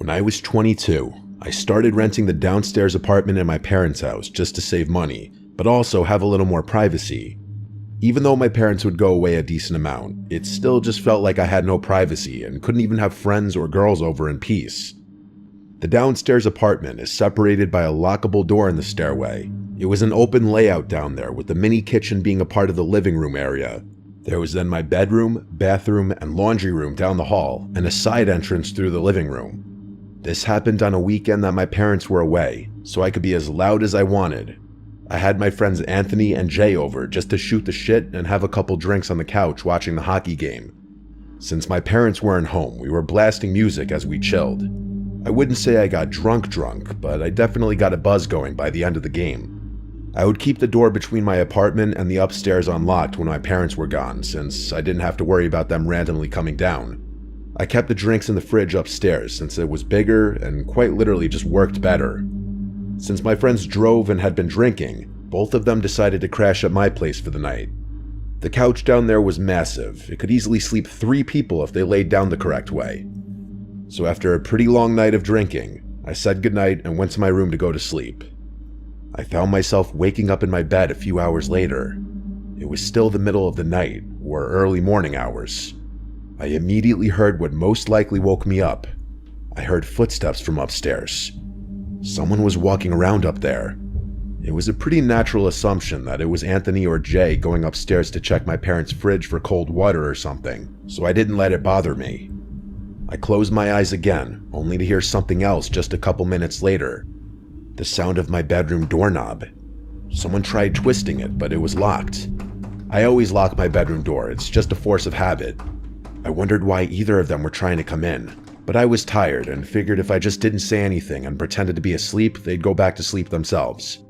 When I was 22, I started renting the downstairs apartment in my parents' house just to save money, but also have a little more privacy. Even though my parents would go away a decent amount, it still just felt like I had no privacy and couldn't even have friends or girls over in peace. The downstairs apartment is separated by a lockable door in the stairway. It was an open layout down there, with the mini kitchen being a part of the living room area. There was then my bedroom, bathroom, and laundry room down the hall, and a side entrance through the living room. This happened on a weekend that my parents were away, so I could be as loud as I wanted. I had my friends Anthony and Jay over just to shoot the shit and have a couple drinks on the couch watching the hockey game. Since my parents weren't home, we were blasting music as we chilled. I wouldn't say I got drunk, but I definitely got a buzz going by the end of the game. I would keep the door between my apartment and the upstairs unlocked when my parents were gone, since I didn't have to worry about them randomly coming down. I kept the drinks in the fridge upstairs since it was bigger and quite literally just worked better. Since my friends drove and had been drinking, both of them decided to crash at my place for the night. The couch down there was massive. It could easily sleep 3 people if they laid down the correct way. So after a pretty long night of drinking, I said goodnight and went to my room to go to sleep. I found myself waking up in my bed a few hours later. It was still the middle of the night, or early morning hours. I immediately heard what most likely woke me up. I heard footsteps from upstairs. Someone was walking around up there. It was a pretty natural assumption that it was Anthony or Jay going upstairs to check my parents' fridge for cold water or something, so I didn't let it bother me. I closed my eyes again, only to hear something else just a couple minutes later. The sound of my bedroom doorknob. Someone tried twisting it, but it was locked. I always lock my bedroom door, it's just a force of habit. I wondered why either of them were trying to come in, but I was tired and figured if I just didn't say anything and pretended to be asleep, they'd go back to sleep themselves.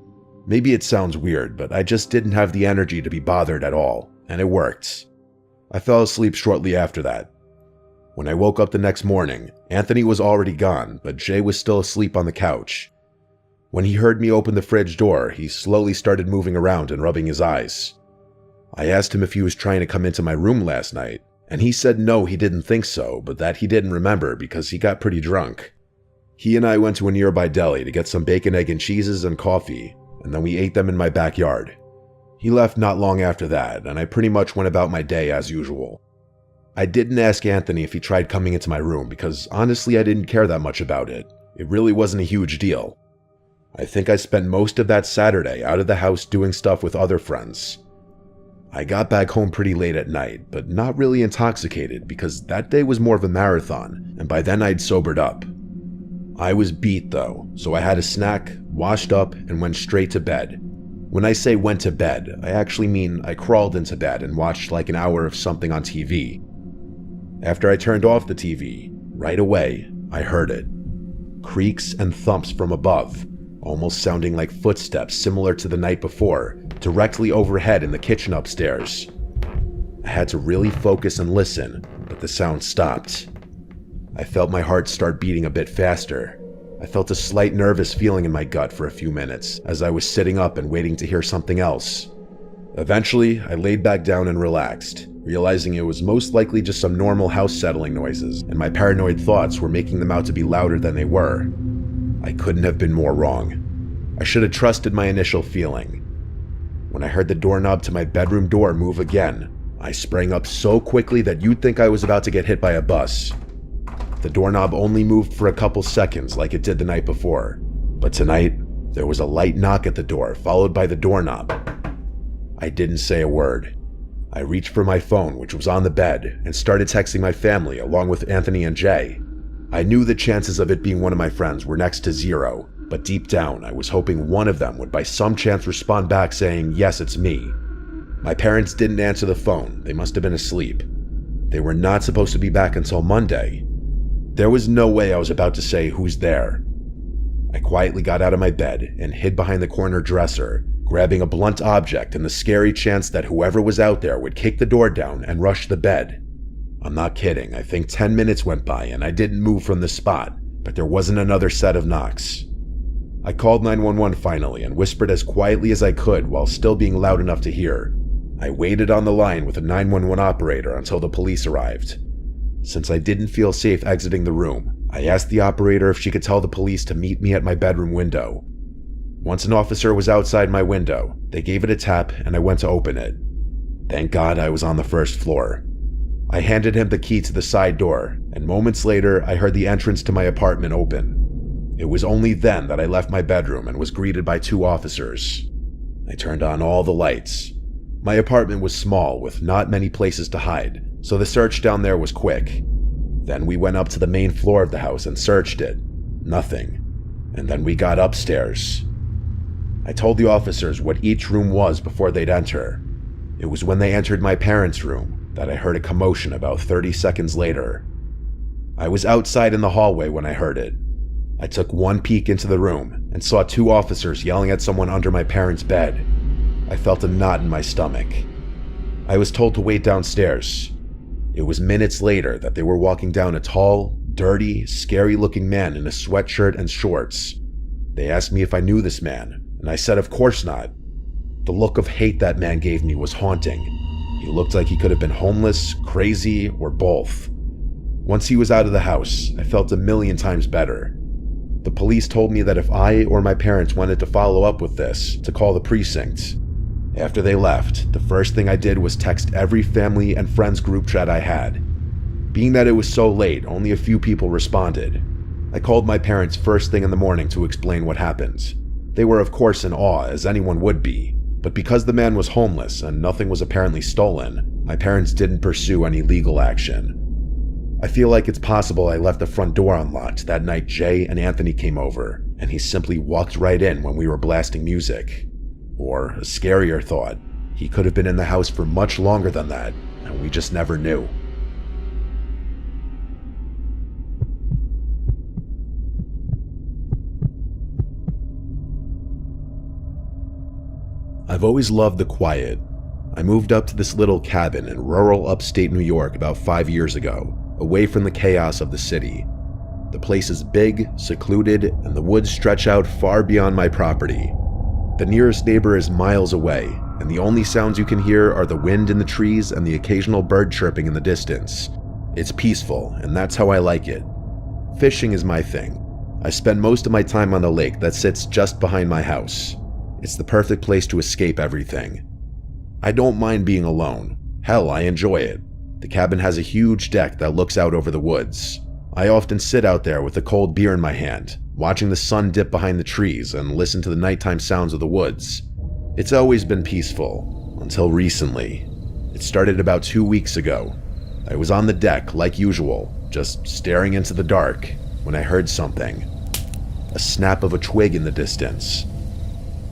Maybe it sounds weird, but I just didn't have the energy to be bothered at all, and it worked. I fell asleep shortly after that. When I woke up the next morning, Anthony was already gone, but Jay was still asleep on the couch. When he heard me open the fridge door, he slowly started moving around and rubbing his eyes. I asked him if he was trying to come into my room last night, and he said no, he didn't think so, but that he didn't remember because he got pretty drunk. He and I went to a nearby deli to get some bacon, egg, and cheeses and coffee, and then we ate them in my backyard. He left not long after that, and I pretty much went about my day as usual. I didn't ask Anthony if he tried coming into my room because honestly I didn't care that much about it. It really wasn't a huge deal. I think I spent most of that Saturday out of the house doing stuff with other friends. I got back home pretty late at night, but not really intoxicated because that day was more of a marathon, and by then I'd sobered up. I was beat though, so I had a snack, washed up, and went straight to bed. When I say went to bed, I actually mean I crawled into bed and watched like an hour of something on TV. After I turned off the TV, right away, I heard it. Creaks and thumps from above, almost sounding like footsteps similar to the night before, directly overhead in the kitchen upstairs. I had to really focus and listen, but the sound stopped. I felt my heart start beating a bit faster. I felt a slight nervous feeling in my gut for a few minutes as I was sitting up and waiting to hear something else. Eventually, I laid back down and relaxed, realizing it was most likely just some normal house settling noises, and my paranoid thoughts were making them out to be louder than they were. I couldn't have been more wrong. I should have trusted my initial feeling. When I heard the doorknob to my bedroom door move again, I sprang up so quickly that you'd think I was about to get hit by a bus. The doorknob only moved for a couple seconds like it did the night before, but tonight, there was a light knock at the door followed by the doorknob. I didn't say a word. I reached for my phone, which was on the bed, and started texting my family along with Anthony and Jay. I knew the chances of it being one of my friends were next to 0, but deep down I was hoping one of them would by some chance respond back saying, "Yes, it's me." My parents didn't answer the phone, they must have been asleep. They were not supposed to be back until Monday. There was no way I was about to say, "Who's there?" I quietly got out of my bed and hid behind the corner dresser, grabbing a blunt object in the scary chance that whoever was out there would kick the door down and rush the bed. I'm not kidding, I think 10 minutes went by and I didn't move from the spot, but there wasn't another set of knocks. I called 911 finally and whispered as quietly as I could while still being loud enough to hear. I waited on the line with a 911 operator until the police arrived. Since I didn't feel safe exiting the room, I asked the operator if she could tell the police to meet me at my bedroom window. Once an officer was outside my window, they gave it a tap and I went to open it. Thank God I was on the first floor. I handed him the key to the side door, and moments later I heard the entrance to my apartment open. It was only then that I left my bedroom and was greeted by 2 officers. I turned on all the lights. My apartment was small with not many places to hide, so the search down there was quick. Then we went up to the main floor of the house and searched it. Nothing. And then we got upstairs. I told the officers what each room was before they'd enter. It was when they entered my parents' room that I heard a commotion about 30 seconds later. I was outside in the hallway when I heard it. I took one peek into the room and saw 2 officers yelling at someone under my parents' bed. I felt a knot in my stomach. I was told to wait downstairs. It was minutes later that they were walking down a tall, dirty, scary-looking man in a sweatshirt and shorts. They asked me if I knew this man, and I said of course not. The look of hate that man gave me was haunting. He looked like he could have been homeless, crazy, or both. Once he was out of the house, I felt a million times better. The police told me that if I or my parents wanted to follow up with this, to call the precinct. After they left, the first thing I did was text every family and friends group chat I had. Being that it was so late, only a few people responded. I called my parents first thing in the morning to explain what happened. They were of course in awe, as anyone would be, but because the man was homeless and nothing was apparently stolen, my parents didn't pursue any legal action. I feel like it's possible I left the front door unlocked that night Jay and Anthony came over, and he simply walked right in when we were blasting music. Or, a scarier thought, he could have been in the house for much longer than that, and we just never knew. I've always loved the quiet. I moved up to this little cabin in rural upstate New York about 5 years ago, away from the chaos of the city. The place is big, secluded, and the woods stretch out far beyond my property. The nearest neighbor is miles away, and the only sounds you can hear are the wind in the trees and the occasional bird chirping in the distance. It's peaceful, and that's how I like it. Fishing is my thing. I spend most of my time on the lake that sits just behind my house. It's the perfect place to escape everything. I don't mind being alone. Hell, I enjoy it. The cabin has a huge deck that looks out over the woods. I often sit out there with a cold beer in my hand, watching the sun dip behind the trees and listen to the nighttime sounds of the woods. It's always been peaceful, until recently. It started about 2 weeks ago. I was on the deck, like usual, just staring into the dark, when I heard something. A snap of a twig in the distance.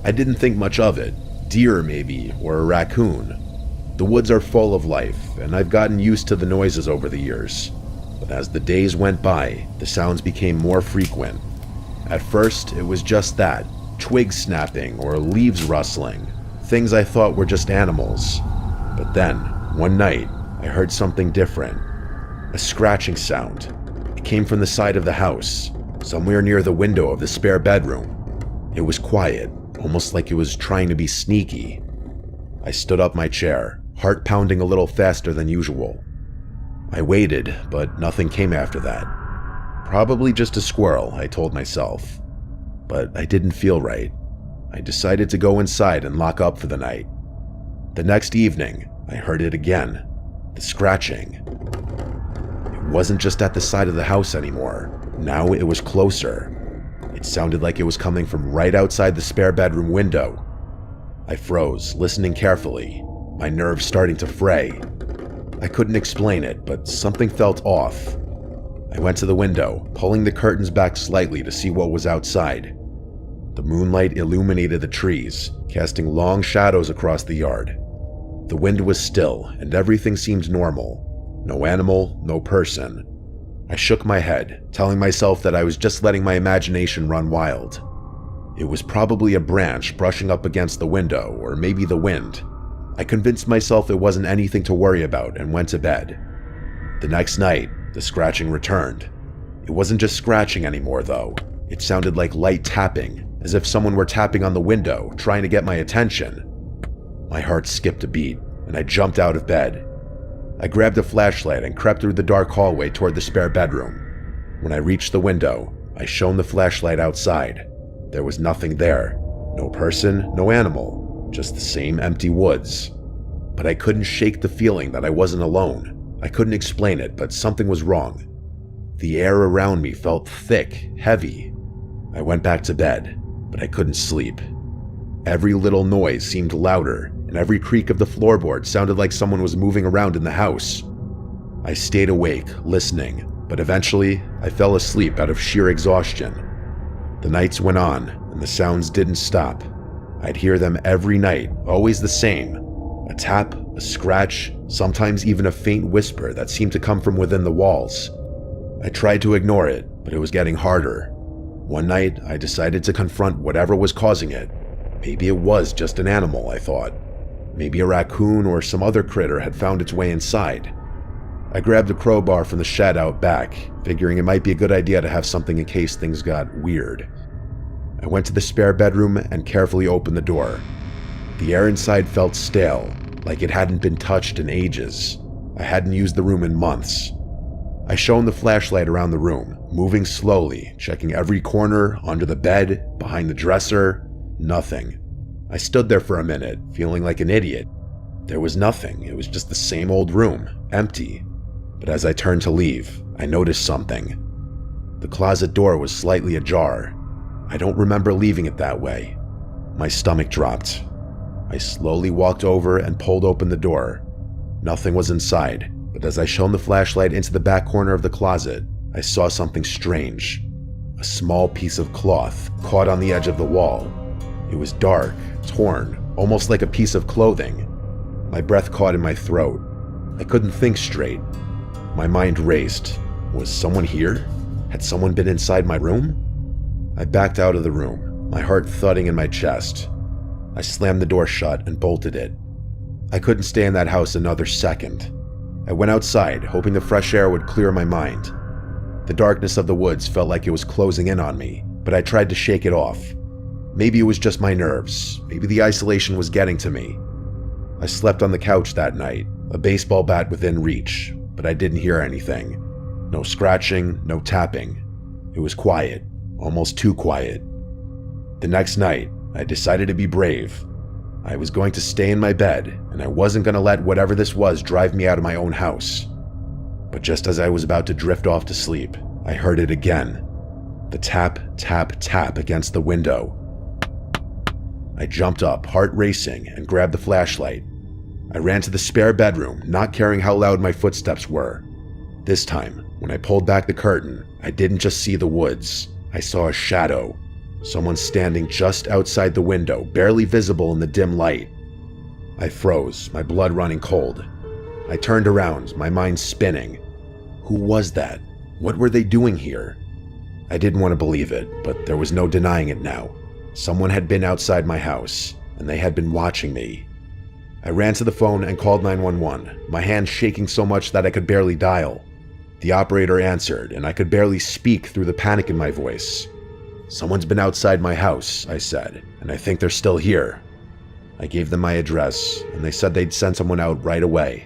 I didn't think much of it. Deer, maybe, or a raccoon. The woods are full of life, and I've gotten used to the noises over the years. But as the days went by, the sounds became more frequent. At first, it was just that, twigs snapping or leaves rustling, things I thought were just animals. But then, one night, I heard something different. A scratching sound. It came from the side of the house, somewhere near the window of the spare bedroom. It was quiet, almost like it was trying to be sneaky. I stood up my chair, heart pounding a little faster than usual. I waited, but nothing came after that. Probably just a squirrel, I told myself. But I didn't feel right. I decided to go inside and lock up for the night. The next evening, I heard it again. The scratching. It wasn't just at the side of the house anymore. Now it was closer. It sounded like it was coming from right outside the spare bedroom window. I froze, listening carefully, my nerves starting to fray. I couldn't explain it, but something felt off. I went to the window, pulling the curtains back slightly to see what was outside. The moonlight illuminated the trees, casting long shadows across the yard. The wind was still, and everything seemed normal. No animal, no person. I shook my head, telling myself that I was just letting my imagination run wild. It was probably a branch brushing up against the window, or maybe the wind. I convinced myself it wasn't anything to worry about and went to bed. The next night, the scratching returned. It wasn't just scratching anymore, though. It sounded like light tapping, as if someone were tapping on the window, trying to get my attention. My heart skipped a beat, and I jumped out of bed. I grabbed a flashlight and crept through the dark hallway toward the spare bedroom. When I reached the window, I shone the flashlight outside. There was nothing there. No person, no animal, just the same empty woods. But I couldn't shake the feeling that I wasn't alone. I couldn't explain it, but something was wrong. The air around me felt thick, heavy. I went back to bed, but I couldn't sleep. Every little noise seemed louder, and every creak of the floorboard sounded like someone was moving around in the house. I stayed awake, listening, but eventually I fell asleep out of sheer exhaustion. The nights went on, and the sounds didn't stop. I'd hear them every night, always the same. A tap, a scratch, sometimes even a faint whisper that seemed to come from within the walls. I tried to ignore it, but it was getting harder. One night, I decided to confront whatever was causing it. Maybe it was just an animal, I thought. Maybe a raccoon or some other critter had found its way inside. I grabbed a crowbar from the shed out back, figuring it might be a good idea to have something in case things got weird. I went to the spare bedroom and carefully opened the door. The air inside felt stale, like it hadn't been touched in ages. I hadn't used the room in months. I shone the flashlight around the room, moving slowly, checking every corner, under the bed, behind the dresser. Nothing. I stood there for a minute, feeling like an idiot. There was nothing. It was just the same old room, empty. But as I turned to leave, I noticed something. The closet door was slightly ajar. I don't remember leaving it that way. My stomach dropped. I slowly walked over and pulled open the door. Nothing was inside, but as I shone the flashlight into the back corner of the closet, I saw something strange. A small piece of cloth caught on the edge of the wall. It was dark, torn, almost like a piece of clothing. My breath caught in my throat. I couldn't think straight. My mind raced. Was someone here? Had someone been inside my room? I backed out of the room, my heart thudding in my chest. I slammed the door shut and bolted it. I couldn't stay in that house another second. I went outside, hoping the fresh air would clear my mind. The darkness of the woods felt like it was closing in on me, but I tried to shake it off. Maybe it was just my nerves. Maybe the isolation was getting to me. I slept on the couch that night, a baseball bat within reach, but I didn't hear anything. No scratching, no tapping. It was quiet, almost too quiet. The next night, I decided to be brave. I was going to stay in my bed, and I wasn't going to let whatever this was drive me out of my own house. But just as I was about to drift off to sleep, I heard it again. The tap, tap, tap against the window. I jumped up, heart racing, and grabbed the flashlight. I ran to the spare bedroom, not caring how loud my footsteps were. This time, when I pulled back the curtain, I didn't just see the woods. I saw a shadow. Someone standing just outside the window, barely visible in the dim light. I froze, my blood running cold. I turned around, my mind spinning. Who was that? What were they doing here? I didn't want to believe it, but there was no denying it now. Someone had been outside my house, and they had been watching me. I ran to the phone and called 911, my hand shaking so much that I could barely dial. The operator answered, and I could barely speak through the panic in my voice. "Someone's been outside my house," I said, "and I think they're still here." I gave them my address, and they said they'd send someone out right away.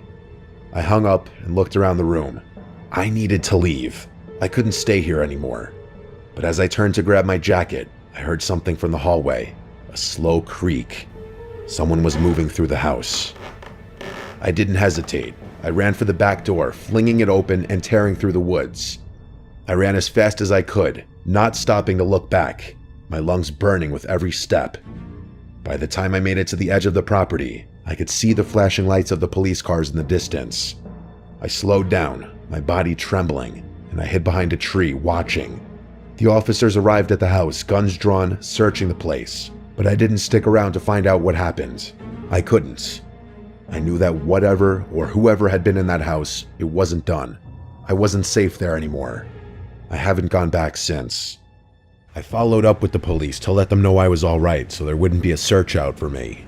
I hung up and looked around the room. I needed to leave. I couldn't stay here anymore. But as I turned to grab my jacket, I heard something from the hallway, a slow creak. Someone was moving through the house. I didn't hesitate. I ran for the back door, flinging it open and tearing through the woods. I ran as fast as I could, not stopping to look back, my lungs burning with every step. By the time I made it to the edge of the property, I could see the flashing lights of the police cars in the distance. I slowed down, my body trembling, and I hid behind a tree, watching. The officers arrived at the house, guns drawn, searching the place, but I didn't stick around to find out what happened. I couldn't. I knew that whatever or whoever had been in that house, it wasn't done. I wasn't safe there anymore. I haven't gone back since. I followed up with the police to let them know I was all right so there wouldn't be a search out for me.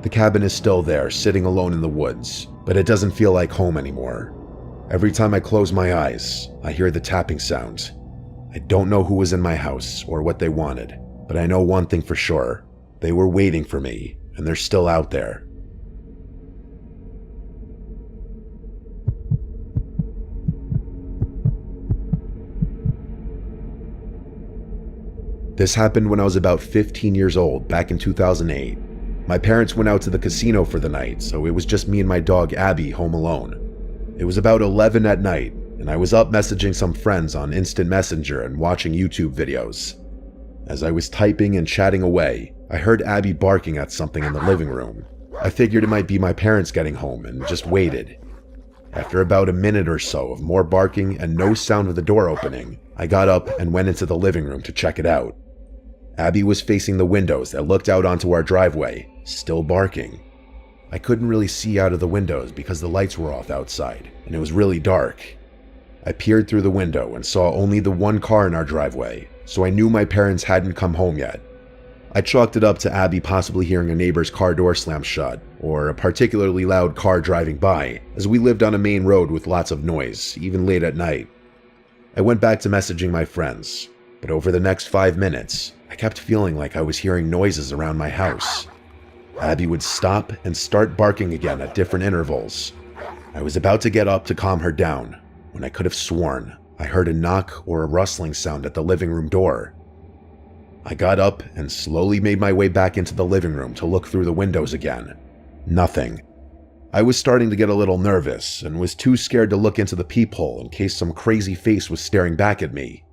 The cabin is still there, sitting alone in the woods, but it doesn't feel like home anymore. Every time I close my eyes, I hear the tapping sound. I don't know who was in my house or what they wanted, but I know one thing for sure. They were waiting for me, and they're still out there. This happened when I was about 15 years old, back in 2008. My parents went out to the casino for the night, so it was just me and my dog Abby home alone. It was about 11 at night, and I was up messaging some friends on Instant Messenger and watching YouTube videos. As I was typing and chatting away, I heard Abby barking at something in the living room. I figured it might be my parents getting home and just waited. After about a minute or so of more barking and no sound of the door opening, I got up and went into the living room to check it out. Abby was facing the windows that looked out onto our driveway, still barking. I couldn't really see out of the windows because the lights were off outside, and it was really dark. I peered through the window and saw only the one car in our driveway, so I knew my parents hadn't come home yet. I chalked it up to Abby possibly hearing a neighbor's car door slam shut, or a particularly loud car driving by, as we lived on a main road with lots of noise, even late at night. I went back to messaging my friends, but over the next 5 minutes, I kept feeling like I was hearing noises around my house. Abby would stop and start barking again at different intervals. I was about to get up to calm her down, when I could have sworn I heard a knock or a rustling sound at the living room door. I got up and slowly made my way back into the living room to look through the windows again. Nothing. I was starting to get a little nervous and was too scared to look into the peephole in case some crazy face was staring back at me.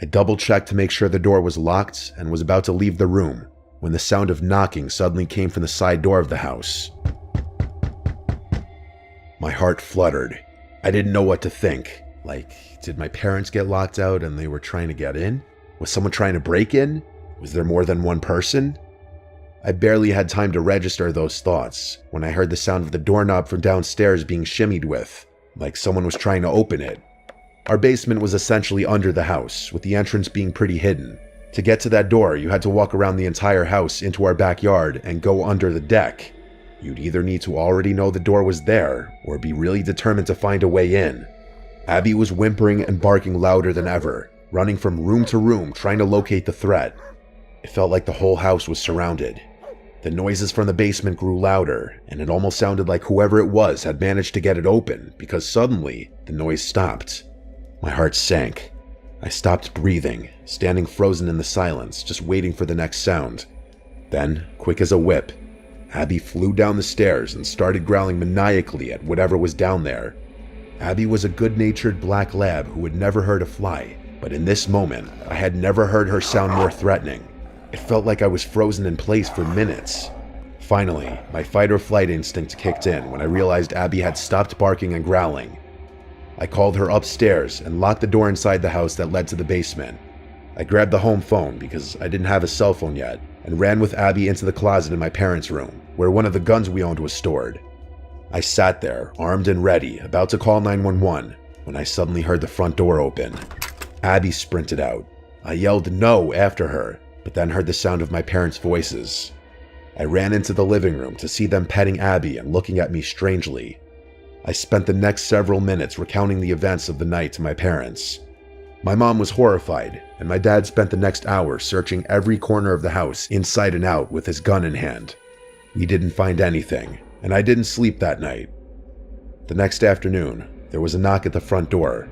I double-checked to make sure the door was locked and was about to leave the room when the sound of knocking suddenly came from the side door of the house. My heart fluttered. I didn't know what to think. Like, did my parents get locked out and they were trying to get in? Was someone trying to break in? Was there more than one person? I barely had time to register those thoughts when I heard the sound of the doorknob from downstairs being shimmied with, like someone was trying to open it. Our basement was essentially under the house, with the entrance being pretty hidden. To get to that door, you had to walk around the entire house into our backyard and go under the deck. You'd either need to already know the door was there, or be really determined to find a way in. Abby was whimpering and barking louder than ever, running from room to room trying to locate the threat. It felt like the whole house was surrounded. The noises from the basement grew louder, and it almost sounded like whoever it was had managed to get it open, because suddenly, the noise stopped. My heart sank. I stopped breathing, standing frozen in the silence, just waiting for the next sound. Then, quick as a whip, Abby flew down the stairs and started growling maniacally at whatever was down there. Abby was a good-natured black lab who had never hurt a fly, but in this moment, I had never heard her sound more threatening. It felt like I was frozen in place for minutes. Finally, my fight-or-flight instinct kicked in when I realized Abby had stopped barking and growling. I called her upstairs and locked the door inside the house that led to the basement. I grabbed the home phone because I didn't have a cell phone yet and ran with Abby into the closet in my parents' room, where one of the guns we owned was stored. I sat there, armed and ready, about to call 911, when I suddenly heard the front door open. Abby sprinted out. I yelled no after her, but then heard the sound of my parents' voices. I ran into the living room to see them petting Abby and looking at me strangely. I spent the next several minutes recounting the events of the night to my parents. My mom was horrified, and my dad spent the next hour searching every corner of the house inside and out with his gun in hand. We didn't find anything, and I didn't sleep that night. The next afternoon, there was a knock at the front door.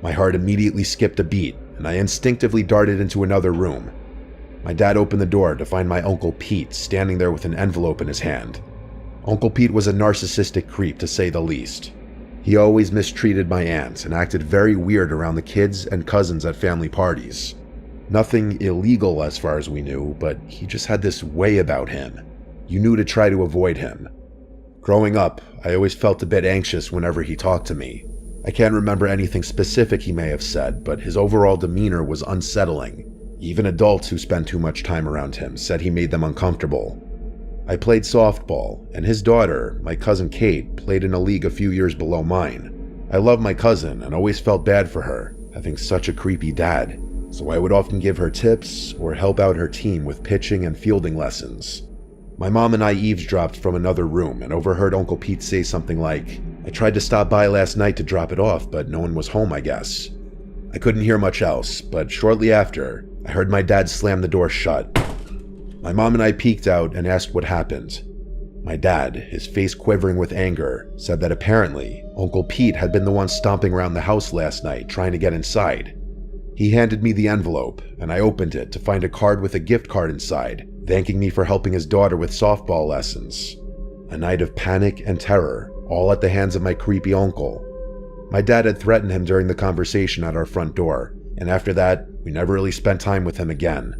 My heart immediately skipped a beat, and I instinctively darted into another room. My dad opened the door to find my Uncle Pete standing there with an envelope in his hand. Uncle Pete was a narcissistic creep, to say the least. He always mistreated my aunt and acted very weird around the kids and cousins at family parties. Nothing illegal as far as we knew, but he just had this way about him. You knew to try to avoid him. Growing up, I always felt a bit anxious whenever he talked to me. I can't remember anything specific he may have said, but his overall demeanor was unsettling. Even adults who spent too much time around him said he made them uncomfortable. I played softball, and his daughter, my cousin Kate, played in a league a few years below mine. I loved my cousin and always felt bad for her, having such a creepy dad, so I would often give her tips or help out her team with pitching and fielding lessons. My mom and I eavesdropped from another room and overheard Uncle Pete say something like, "I tried to stop by last night to drop it off, but no one was home, I guess." I couldn't hear much else, but shortly after, I heard my dad slam the door shut. My mom and I peeked out and asked what happened. My dad, his face quivering with anger, said that apparently Uncle Pete had been the one stomping around the house last night trying to get inside. He handed me the envelope, and I opened it to find a card with a gift card inside, thanking me for helping his daughter with softball lessons. A night of panic and terror, all at the hands of my creepy uncle. My dad had threatened him during the conversation at our front door, and after that, we never really spent time with him again.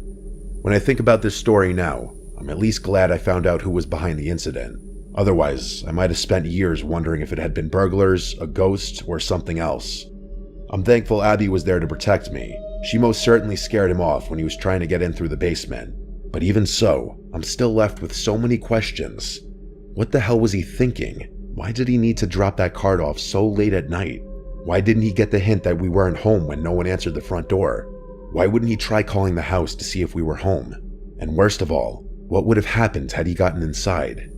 When I think about this story now, I'm at least glad I found out who was behind the incident. Otherwise, I might have spent years wondering if it had been burglars, a ghost, or something else. I'm thankful Abby was there to protect me. She most certainly scared him off when he was trying to get in through the basement. But even so, I'm still left with so many questions. What the hell was he thinking? Why did he need to drop that card off so late at night? Why didn't he get the hint that we weren't home when no one answered the front door? Why wouldn't he try calling the house to see if we were home? And worst of all, what would have happened had he gotten inside?